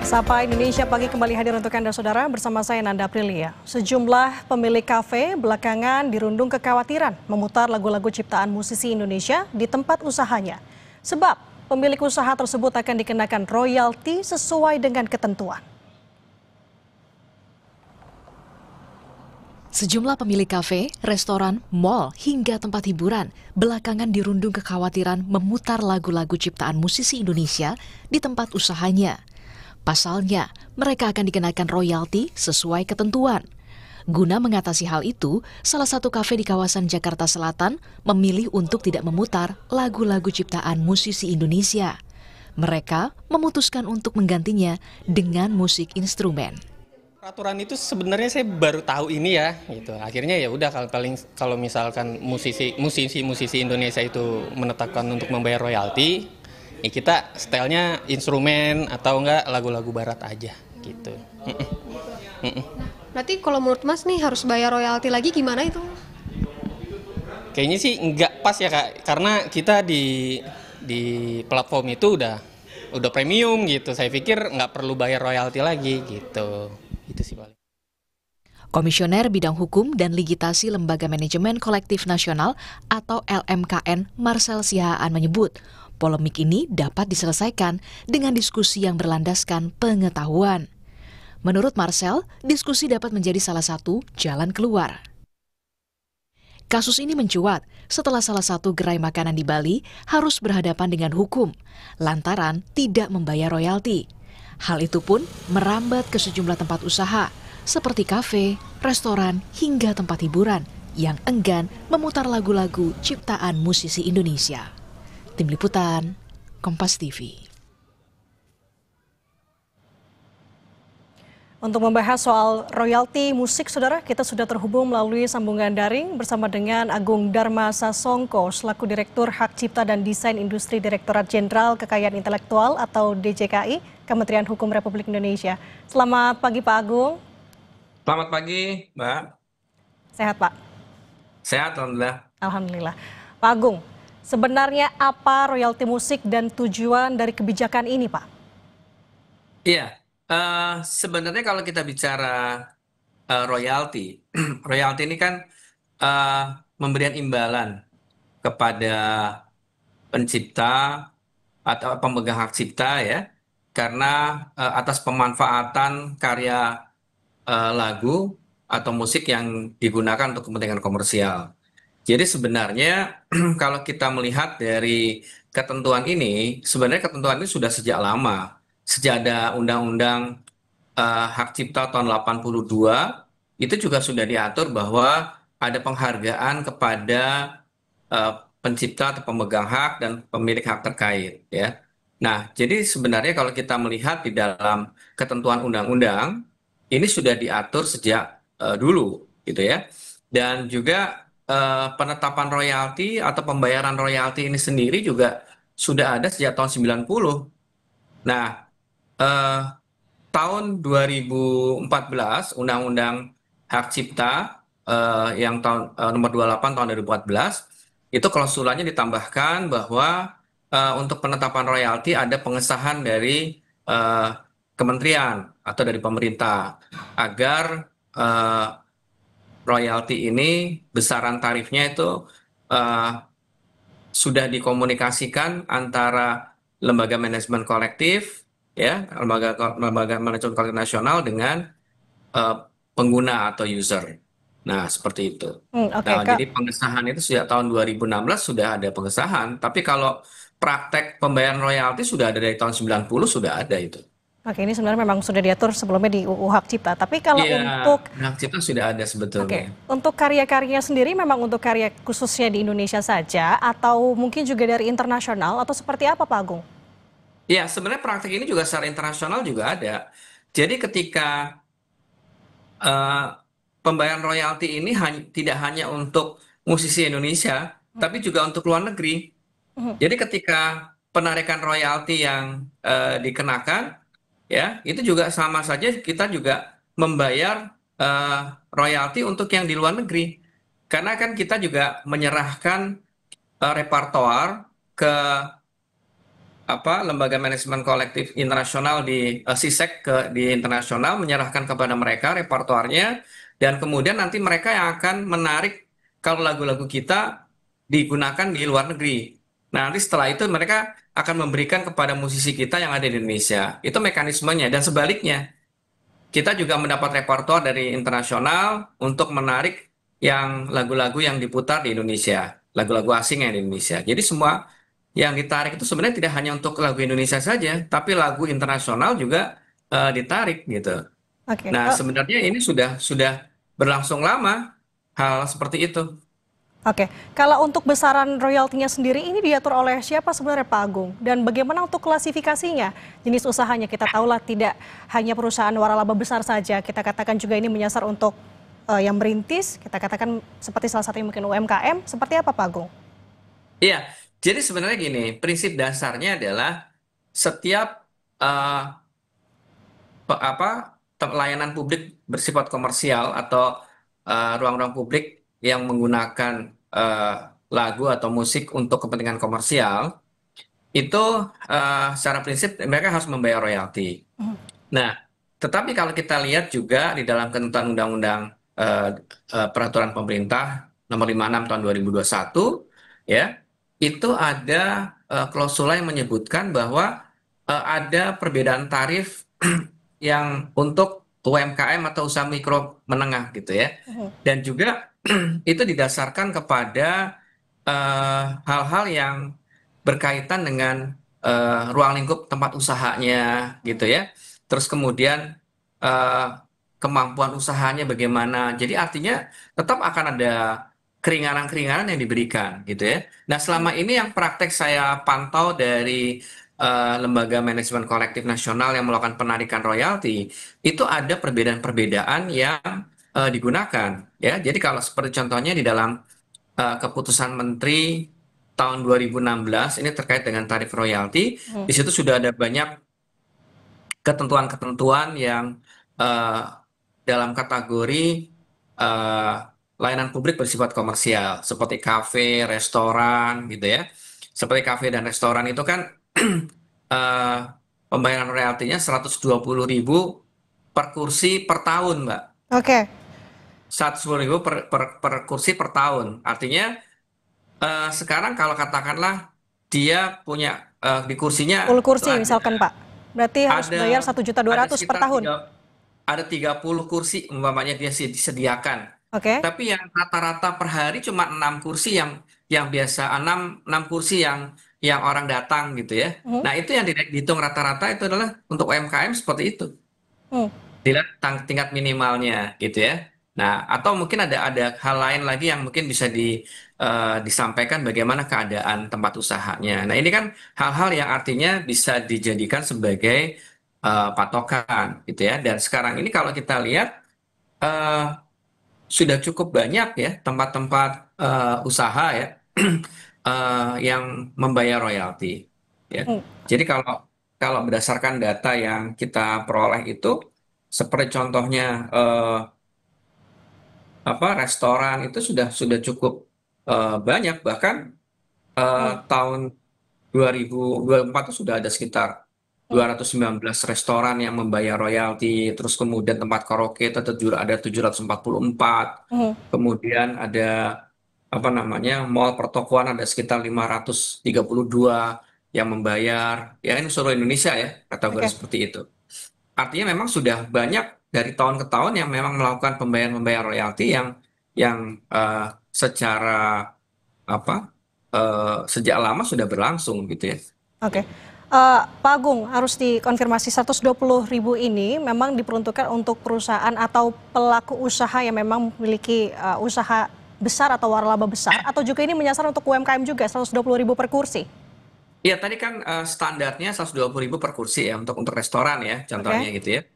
Sapa Indonesia Pagi kembali hadir untuk Anda Saudara bersama saya Nanda Aprilia. Sejumlah pemilik kafe belakangan dirundung kekhawatiran memutar lagu-lagu ciptaan musisi Indonesia di tempat usahanya. Sebab pemilik usaha tersebut akan dikenakan royalti sesuai dengan ketentuan. Sejumlah pemilik kafe, restoran, mal, hingga tempat hiburan belakangan dirundung kekhawatiran memutar lagu-lagu ciptaan musisi Indonesia di tempat usahanya. Pasalnya, mereka akan dikenakan royalti sesuai ketentuan. Guna mengatasi hal itu, salah satu kafe di kawasan Jakarta Selatan memilih untuk tidak memutar lagu-lagu ciptaan musisi Indonesia. Mereka memutuskan untuk menggantinya dengan musik instrumen. Peraturan itu sebenarnya saya baru tahu ini ya, gitu. Akhirnya ya udah kalau misalkan musisi Indonesia itu menetapkan untuk membayar royalti, ya kita stylenya instrumen atau enggak lagu-lagu barat aja, gitu. Berarti kalau menurut Mas nih harus bayar royalti lagi gimana itu? Kayaknya sih nggak pas ya Kak, karena kita di platform itu udah premium gitu. Saya pikir nggak perlu bayar royalti lagi gitu. Itu sih paling. Komisioner Bidang Hukum dan Ligitasi Lembaga Manajemen Kolektif Nasional atau LMKN Marcel Sihaan menyebut, polemik ini dapat diselesaikan dengan diskusi yang berlandaskan pengetahuan. Menurut Marcel, diskusi dapat menjadi salah satu jalan keluar. Kasus ini mencuat setelah salah satu gerai makanan di Bali harus berhadapan dengan hukum lantaran tidak membayar royalti. Hal itu pun merambat ke sejumlah tempat usaha seperti kafe, restoran, hingga tempat hiburan yang enggan memutar lagu-lagu ciptaan musisi Indonesia. Tim Liputan, Kompas TV. Untuk membahas soal royalti musik, Saudara, kita sudah terhubung melalui sambungan daring bersama dengan Agung Dharma Sasongko, selaku Direktur Hak Cipta dan Desain Industri Direktorat Jenderal Kekayaan Intelektual atau DJKI, Kementerian Hukum Republik Indonesia. Selamat pagi Pak Agung. Selamat pagi, Mbak. Sehat Pak? Sehat, Alhamdulillah. Alhamdulillah. Pak Agung, sebenarnya apa royalti musik dan tujuan dari kebijakan ini, Pak? Iya, sebenarnya kalau kita bicara royalti, royalti ini kan memberikan imbalan kepada pencipta atau pemegang hak cipta ya, karena atas pemanfaatan karya lagu atau musik yang digunakan untuk kepentingan komersial. Jadi sebenarnya kalau kita melihat dari ketentuan ini, sebenarnya ketentuan ini sudah sejak lama. Sejak ada Undang-Undang Hak Cipta tahun 82, itu juga sudah diatur bahwa ada penghargaan kepada pencipta atau pemegang hak dan pemilik hak terkait. Ya. Nah, jadi sebenarnya kalau kita melihat di dalam ketentuan undang-undang, ini sudah diatur sejak dulu, gitu ya. Dan juga penetapan royalti atau pembayaran royalti ini sendiri juga sudah ada sejak tahun 90. Nah, tahun 2014 Undang-Undang Hak Cipta yang tahun nomor 28 tahun 2014 itu klausulanya ditambahkan bahwa untuk penetapan royalti ada pengesahan dari kementerian atau dari pemerintah agar royalti ini besaran tarifnya itu sudah dikomunikasikan antara lembaga manajemen kolektif ya, lembaga manajemen kolektif nasional dengan pengguna atau user. Nah, seperti itu. Nah, jadi pengesahan itu sejak tahun 2016 sudah ada pengesahan, tapi kalau praktek pembayaran royalti sudah ada dari tahun 90 sudah ada itu. Oke, ini sebenarnya memang sudah diatur sebelumnya di UU Hak Cipta. Tapi kalau untuk Hak Cipta sudah ada sebetulnya. Untuk karya-karyanya sendiri memang untuk karya khususnya di Indonesia saja atau mungkin juga dari internasional atau seperti apa Pak Agung? Ya, sebenarnya praktek ini juga secara internasional juga ada. Jadi ketika pembayaran royalti ini tidak hanya untuk musisi Indonesia, tapi juga untuk luar negeri. Jadi ketika penarikan royalti yang dikenakan, ya itu juga sama saja kita juga membayar royalti untuk yang di luar negeri. Karena kan kita juga menyerahkan repertoar ke lembaga manajemen kolektif internasional di SISEK di internasional menyerahkan kepada mereka repertoarnya dan kemudian nanti mereka yang akan menarik kalau lagu-lagu kita digunakan di luar negeri. Nah, nanti setelah itu mereka akan memberikan kepada musisi kita yang ada di Indonesia. Itu mekanismenya dan sebaliknya. Kita juga mendapat repertoar dari internasional untuk menarik yang lagu-lagu yang diputar di Indonesia, lagu-lagu asing yang di Indonesia. Jadi semua yang ditarik itu sebenarnya tidak hanya untuk lagu Indonesia saja, tapi lagu internasional juga ditarik gitu. Oke. Nah, sebenarnya ini sudah berlangsung lama hal seperti itu. Oke, kalau untuk besaran royaltinya sendiri ini diatur oleh siapa sebenarnya Pak Agung? Dan bagaimana untuk klasifikasinya? Jenis usahanya kita tahulah tidak hanya perusahaan waralaba besar saja, kita katakan juga ini menyasar untuk yang merintis, kita katakan seperti salah satunya mungkin UMKM, seperti apa Pak Agung? Iya, jadi sebenarnya gini, prinsip dasarnya adalah setiap eh, layanan publik bersifat komersial atau ruang-ruang publik yang menggunakan eh, lagu atau musik untuk kepentingan komersial itu secara prinsip mereka harus membayar royalti. Nah, tetapi kalau kita lihat juga di dalam ketentuan undang-undang peraturan pemerintah nomor 56 tahun 2021 ya, itu ada klausula yang menyebutkan bahwa ada perbedaan tarif yang untuk UMKM atau usaha mikro menengah gitu ya. Dan juga itu didasarkan kepada hal-hal yang berkaitan dengan ruang lingkup tempat usahanya gitu ya. Terus kemudian eh, kemampuan usahanya bagaimana. Jadi artinya tetap akan ada keringanan-keringanan yang diberikan gitu ya. Nah, selama ini yang praktek saya pantau dari lembaga manajemen kolektif nasional yang melakukan penarikan royalti, itu ada perbedaan-perbedaan yang digunakan ya. Jadi kalau seperti contohnya di dalam keputusan Menteri tahun 2016 ini terkait dengan tarif royalti, di situ sudah ada banyak ketentuan-ketentuan yang eh, dalam kategori eh, layanan publik bersifat komersial, seperti kafe, restoran, gitu ya. Seperti kafe dan restoran itu kan eh, pembayaran royaltinya 120.000 per kursi per tahun, Mbak. Oke, 110.000 per kursi per tahun. Artinya sekarang kalau katakanlah dia punya di kursinya full itu kursi misalkan Pak, berarti harus bayar ada 1.200.000 per sekitar tahun. ada 30 kursi umpamanya dia disediakan. Oke. Tapi yang rata-rata per hari cuma 6 kursi yang biasa 6 kursi yang orang datang gitu ya. Mhm. Nah, itu yang dihitung rata-rata itu adalah untuk UMKM seperti itu. Hmm. Dilihat tingkat minimalnya gitu ya. Nah, atau mungkin ada hal lain lagi yang mungkin bisa disampaikan bagaimana keadaan tempat usahanya. Nah, ini kan hal-hal yang artinya bisa dijadikan sebagai patokan gitu ya. Dan sekarang ini kalau kita lihat eh, sudah cukup banyak ya tempat-tempat usaha ya yang membayar royalti. Ya. Hmm. Jadi kalau kalau berdasarkan data yang kita peroleh itu seperti contohnya restoran itu sudah cukup banyak bahkan tahun 2024 itu sudah ada sekitar 219 restoran yang membayar royalti, terus kemudian tempat karaoke itu ada 744, Hmm. kemudian ada apa namanya mall pertokoan ada sekitar 532 yang membayar, ya ini seluruh Indonesia ya kategori Oke. seperti itu. Artinya memang sudah banyak dari tahun ke tahun yang memang melakukan pembayaran royalti yang secara apa sejak lama sudah berlangsung gitu ya. Oke. Pak Agung, harus dikonfirmasi 120.000 ini memang diperuntukkan untuk perusahaan atau pelaku usaha yang memang memiliki usaha besar atau waralaba besar, atau juga ini menyasar untuk UMKM juga 120.000 per kursi? Iya tadi kan standarnya 120.000 per kursi ya untuk restoran ya contohnya Oke. gitu ya.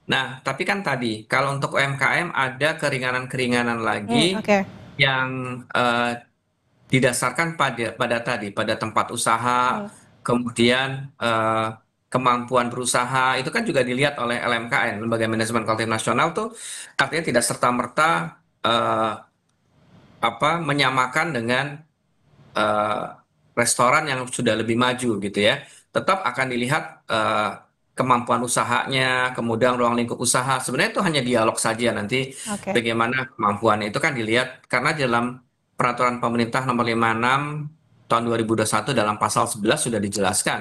Nah tapi kan tadi kalau untuk UMKM ada keringanan-keringanan lagi Oke. yang didasarkan pada tempat usaha, kemudian kemampuan berusaha itu kan juga dilihat oleh LMKN, Lembaga Manajemen Kolektif Nasional tuh artinya tidak serta-merta menyamakan dengan eh, restoran yang sudah lebih maju gitu ya. tetap akan dilihat kemampuan usahanya, kemudian ruang lingkup usaha. Sebenarnya itu hanya dialog saja, nanti Oke. bagaimana kemampuannya itu kan dilihat, karena dalam peraturan pemerintah nomor 56 tahun 2021 dalam pasal 11 sudah dijelaskan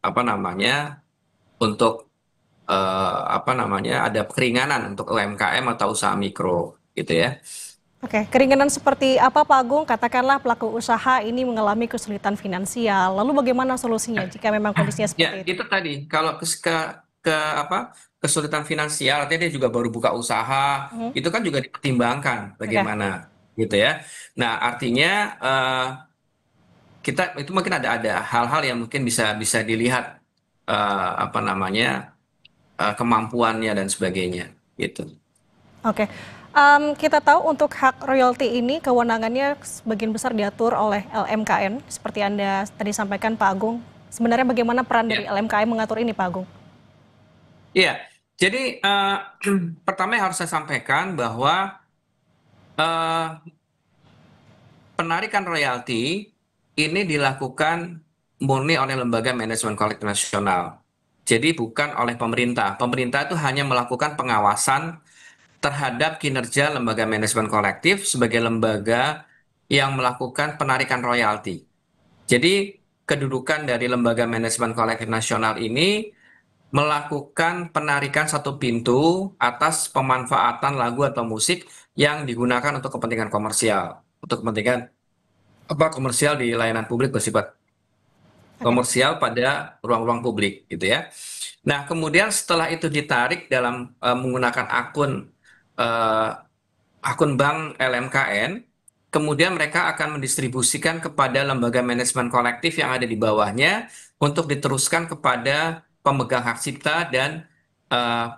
apa namanya untuk apa namanya ada keringanan untuk UMKM atau usaha mikro gitu ya. Oke, keringanan seperti apa Pak Agung? Katakanlah pelaku usaha ini mengalami kesulitan finansial, lalu bagaimana solusinya jika memang kondisinya Ya, seperti itu? itu tadi. Kalau ke apa kesulitan finansial, artinya dia juga baru buka usaha, Mhm. itu kan juga dipertimbangkan Oke, bagaimana gitu ya. Nah, artinya kita itu mungkin ada hal-hal yang mungkin bisa bisa dilihat apa namanya kemampuannya dan sebagainya gitu. oke. Kita tahu untuk hak royalti ini kewenangannya sebagian besar diatur oleh LMKN, seperti Anda tadi sampaikan Pak Agung. Sebenarnya bagaimana peran dari Ya, LMKN mengatur ini Pak Agung? iya. Jadi pertama yang harus saya sampaikan bahwa eh, penarikan royalti ini dilakukan murni oleh lembaga manajemen kolektif nasional. Jadi bukan oleh pemerintah. Pemerintah itu hanya melakukan pengawasan terhadap kinerja lembaga manajemen kolektif sebagai lembaga yang melakukan penarikan royalti. Jadi kedudukan dari lembaga manajemen kolektif nasional ini melakukan penarikan satu pintu atas pemanfaatan lagu atau musik yang digunakan untuk kepentingan komersial, untuk kepentingan apa komersial di layanan publik bersifat Oke. komersial pada ruang-ruang publik gitu ya. Nah, kemudian setelah itu ditarik dalam menggunakan eh, akun bank LMKN, kemudian mereka akan mendistribusikan kepada lembaga manajemen kolektif yang ada di bawahnya untuk diteruskan kepada pemegang hak cipta dan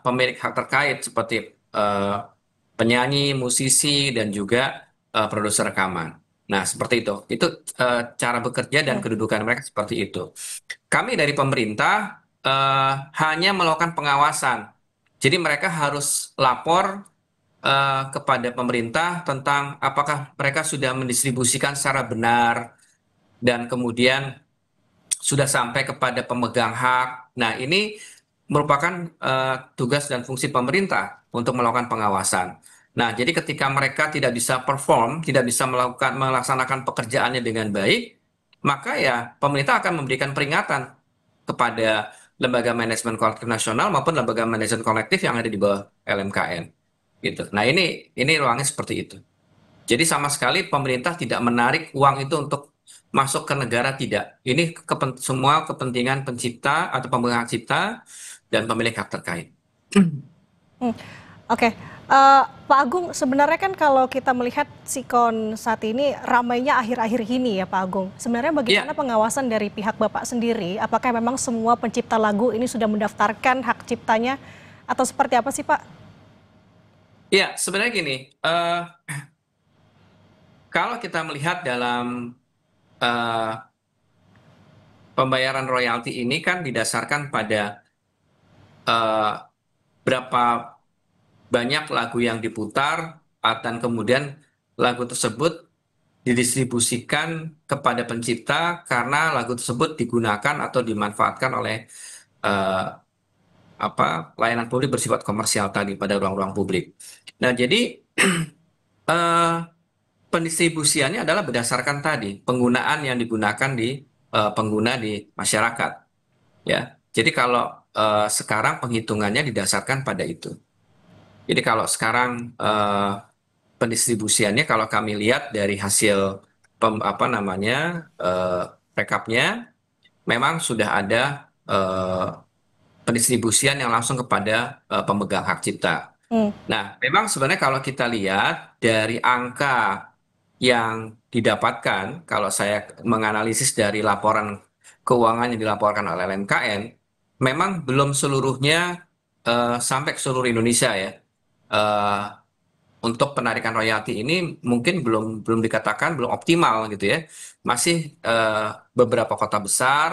pemilik hak terkait seperti penyanyi, musisi, dan juga produser rekaman. Nah, seperti itu. Itu cara bekerja dan Hmm. kedudukan mereka seperti itu. Kami dari pemerintah hanya melakukan pengawasan. Jadi mereka harus lapor kepada pemerintah tentang apakah mereka sudah mendistribusikan secara benar dan kemudian sudah sampai kepada pemegang hak. Nah, ini merupakan tugas dan fungsi pemerintah untuk melakukan pengawasan. Nah, jadi ketika mereka tidak bisa perform, tidak bisa melaksanakan pekerjaannya dengan baik, maka ya pemerintah akan memberikan peringatan kepada lembaga manajemen kolektif nasional maupun lembaga manajemen kolektif yang ada di bawah LMKN. Gitu. Nah, ini ruangnya seperti itu. Jadi sama sekali pemerintah tidak menarik uang itu untuk masuk ke negara, tidak. Ini semua kepentingan pencipta atau pemegang hak cipta dan pemilik hak terkait. Hmm. Oke, Pak Agung, sebenarnya kan kalau kita melihat sikon saat ini ramainya akhir-akhir ini ya Pak Agung. Sebenarnya bagaimana Iya, pengawasan dari pihak Bapak sendiri? Apakah memang semua pencipta lagu ini sudah mendaftarkan hak ciptanya atau seperti apa sih Pak? iya, sebenarnya gini, eh, kalau kita melihat dalam eh, pembayaran royalti ini kan didasarkan pada eh, berapa banyak lagu yang diputar dan kemudian lagu tersebut didistribusikan kepada pencipta karena lagu tersebut digunakan atau dimanfaatkan oleh eh, apa layanan publik bersifat komersial tadi pada ruang-ruang publik. Nah, jadi eh, pendistribusiannya adalah berdasarkan tadi penggunaan yang digunakan di pengguna di masyarakat, ya. Jadi kalau sekarang penghitungannya didasarkan pada itu. Jadi kalau sekarang pendistribusiannya kalau kami lihat dari hasil apa namanya rekapnya memang sudah ada pendistribusian yang langsung kepada pemegang hak cipta. Hmm. Nah, memang sebenarnya kalau kita lihat dari angka yang didapatkan, kalau saya menganalisis dari laporan keuangan yang dilaporkan oleh LMKN, memang belum seluruhnya sampai ke seluruh Indonesia ya. Eh, untuk penarikan royalti ini mungkin belum belum dikatakan belum optimal gitu ya. Masih beberapa kota besar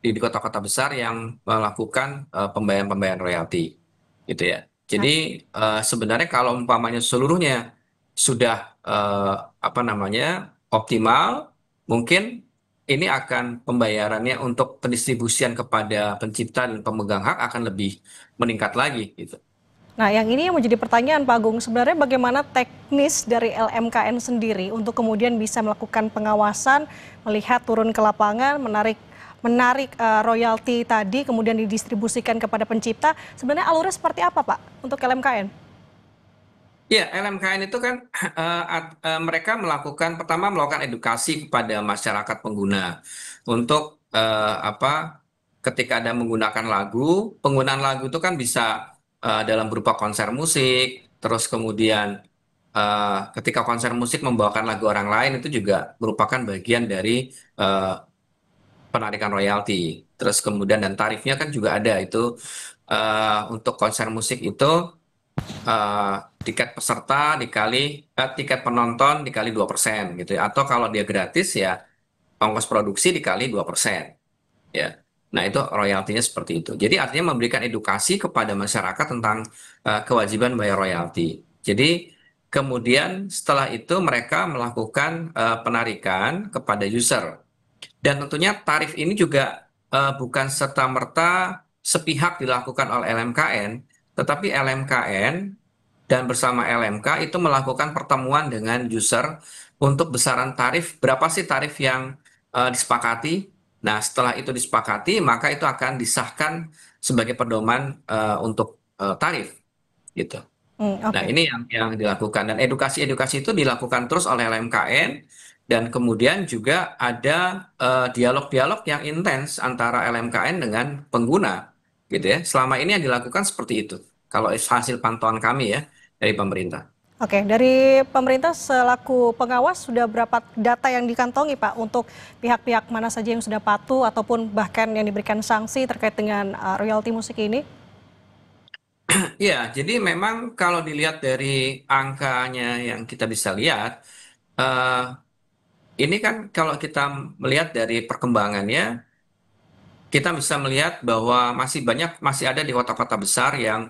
di kota-kota besar yang melakukan pembayaran-pembayaran royalti gitu ya. Jadi sebenarnya kalau umpamanya seluruhnya sudah apa namanya optimal, mungkin ini akan pembayarannya untuk pendistribusian kepada pencipta dan pemegang hak akan lebih meningkat lagi gitu. Nah, yang ini yang menjadi pertanyaan Pak Agung, sebenarnya bagaimana teknis dari LMKN sendiri untuk kemudian bisa melakukan pengawasan, melihat turun ke lapangan, menarik royalti tadi, kemudian didistribusikan kepada pencipta. Sebenarnya alurnya seperti apa Pak untuk LMKN? Ya, LMKN itu kan mereka pertama melakukan edukasi kepada masyarakat pengguna untuk ketika ada menggunakan lagu, penggunaan lagu itu kan bisa dalam berupa konser musik, terus kemudian ketika konser musik membawakan lagu orang lain itu juga merupakan bagian dari eh, penarikan royalti. Terus kemudian dan tarifnya kan juga ada itu untuk konser musik itu eh, tiket peserta tiket penonton dikali 2% gitu ya. Atau kalau dia gratis ya ongkos produksi dikali 2%. Ya. Nah, itu royaltinya seperti itu. Jadi artinya memberikan edukasi kepada masyarakat tentang kewajiban bayar royalti. Jadi kemudian setelah itu mereka melakukan penarikan kepada user. Dan tentunya tarif ini juga bukan serta-merta sepihak dilakukan oleh LMKN, tetapi LMKN dan bersama LMK itu melakukan pertemuan dengan user untuk besaran tarif, berapa sih tarif yang disepakati. Nah, setelah itu disepakati, maka itu akan disahkan sebagai pedoman untuk tarif, gitu. Nah, Oke. ini yang dilakukan dan edukasi-edukasi itu dilakukan terus oleh LMKN dan kemudian juga ada dialog-dialog yang intens antara LMKN dengan pengguna, gitu ya. Selama ini yang dilakukan seperti itu. Kalau hasil pantauan kami ya dari pemerintah. Oke, dari pemerintah selaku pengawas sudah berapa data yang dikantongi Pak untuk pihak-pihak mana saja yang sudah patuh ataupun bahkan yang diberikan sanksi terkait dengan royalti musik ini? Ya, jadi memang kalau dilihat dari angkanya yang kita bisa lihat, eh, ini kan kalau kita melihat dari perkembangannya, kita bisa melihat bahwa masih ada di kota-kota besar yang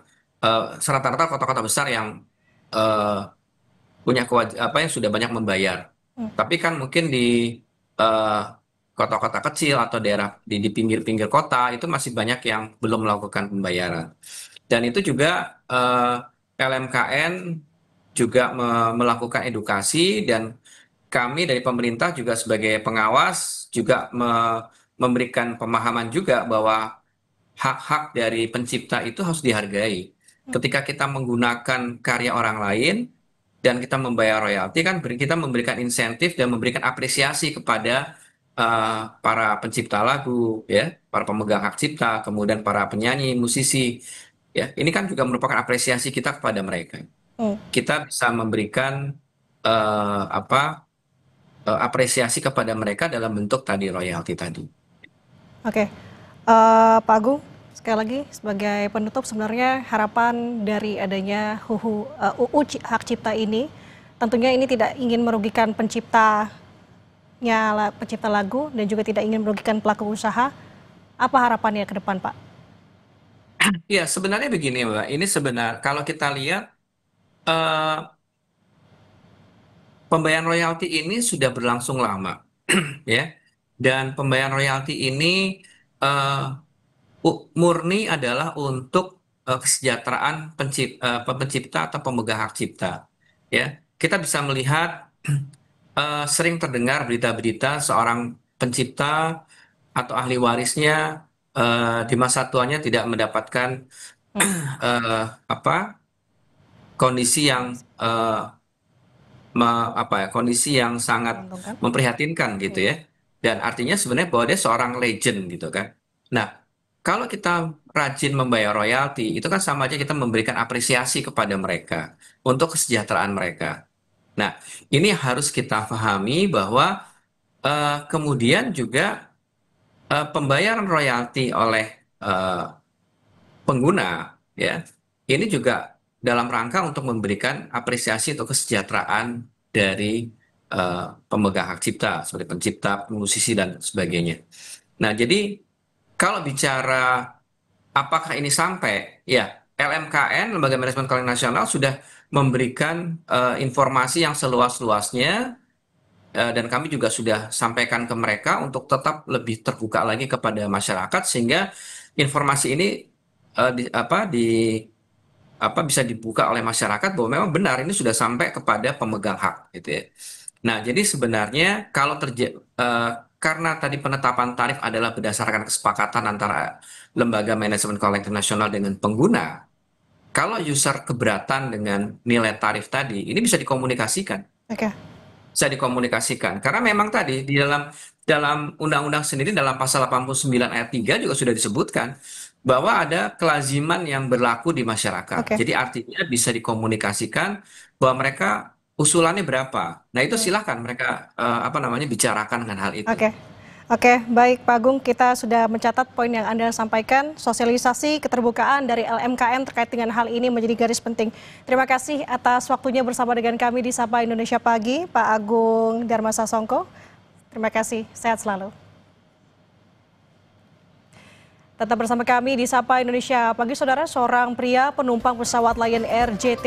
rata-rata kota-kota besar yang eh, punya yang sudah banyak membayar. Hmm, Tapi kan mungkin di eh, kota-kota kecil atau daerah di pinggir-pinggir kota itu masih banyak yang belum melakukan pembayaran. Dan itu juga LMKN juga melakukan edukasi dan kami dari pemerintah juga sebagai pengawas juga memberikan pemahaman juga bahwa hak-hak dari pencipta itu harus dihargai. Ketika kita menggunakan karya orang lain dan kita membayar royalti kan kita memberikan insentif dan memberikan apresiasi kepada para pencipta lagu ya, para pemegang hak cipta, kemudian para penyanyi, musisi ya. Ini kan juga merupakan apresiasi kita kepada mereka. hmm. Kita bisa memberikan apresiasi kepada mereka dalam bentuk tadi royalti tadi. Oke, Pak Agung, sekali lagi sebagai penutup sebenarnya harapan dari adanya Hak Cipta ini, tentunya ini tidak ingin merugikan pencipta lagu dan juga tidak ingin merugikan pelaku usaha. Apa harapannya ke depan, Pak? Ya, sebenarnya begini, Mbak. Ini kalau kita lihat eh, pembayaran royalti ini sudah berlangsung lama, ya. Dan pembayaran royalti ini eh, murni adalah untuk kesejahteraan pencipta atau pemegang hak cipta. Ya, kita bisa melihat sering terdengar berita-berita seorang pencipta atau ahli warisnya di masa tuanya tidak mendapatkan Hmm, apa kondisi yang eh, kondisi yang sangat menguntungkan. memprihatinkan gitu Iya. ya. Dan artinya sebenarnya bahwa dia seorang legend gitu kan. Nah, kalau kita rajin membayar royalti, itu kan sama aja kita memberikan apresiasi kepada mereka untuk kesejahteraan mereka. Nah, ini harus kita pahami bahwa kemudian juga pembayaran royalti oleh eh, pengguna ya ini juga dalam rangka untuk memberikan apresiasi untuk kesejahteraan dari pemegang hak cipta seperti pencipta, musisi dan sebagainya. Nah, jadi kalau bicara apakah ini sampai ya LMKN Lembaga Manajemen Keuangan Nasional sudah memberikan informasi yang seluas-luasnya dan kami juga sudah sampaikan ke mereka untuk tetap lebih terbuka lagi kepada masyarakat sehingga informasi ini bisa dibuka oleh masyarakat bahwa memang benar ini sudah sampai kepada pemegang hak gitu ya. Nah, jadi sebenarnya karena tadi penetapan tarif adalah berdasarkan kesepakatan antara lembaga manajemen kolektif nasional dengan pengguna, kalau user keberatan dengan nilai tarif tadi, ini bisa dikomunikasikan. Oke. Bisa dikomunikasikan. Karena memang tadi di dalam undang-undang sendiri dalam pasal 89 ayat 3 juga sudah disebutkan bahwa ada kelaziman yang berlaku di masyarakat. Oke. Jadi artinya bisa dikomunikasikan bahwa mereka usulannya berapa. Nah, itu silahkan mereka bicarakan dengan hal itu. Oke. Oke, baik Pak Agung, kita sudah mencatat poin yang Anda sampaikan. Sosialisasi keterbukaan dari LMKN terkait dengan hal ini menjadi garis penting. Terima kasih atas waktunya bersama dengan kami di Sapa Indonesia Pagi, Pak Agung Dharma Sasongko. Terima kasih, sehat selalu. Tetap bersama kami di Sapa Indonesia Pagi, Saudara. Seorang pria penumpang pesawat Lion Air JT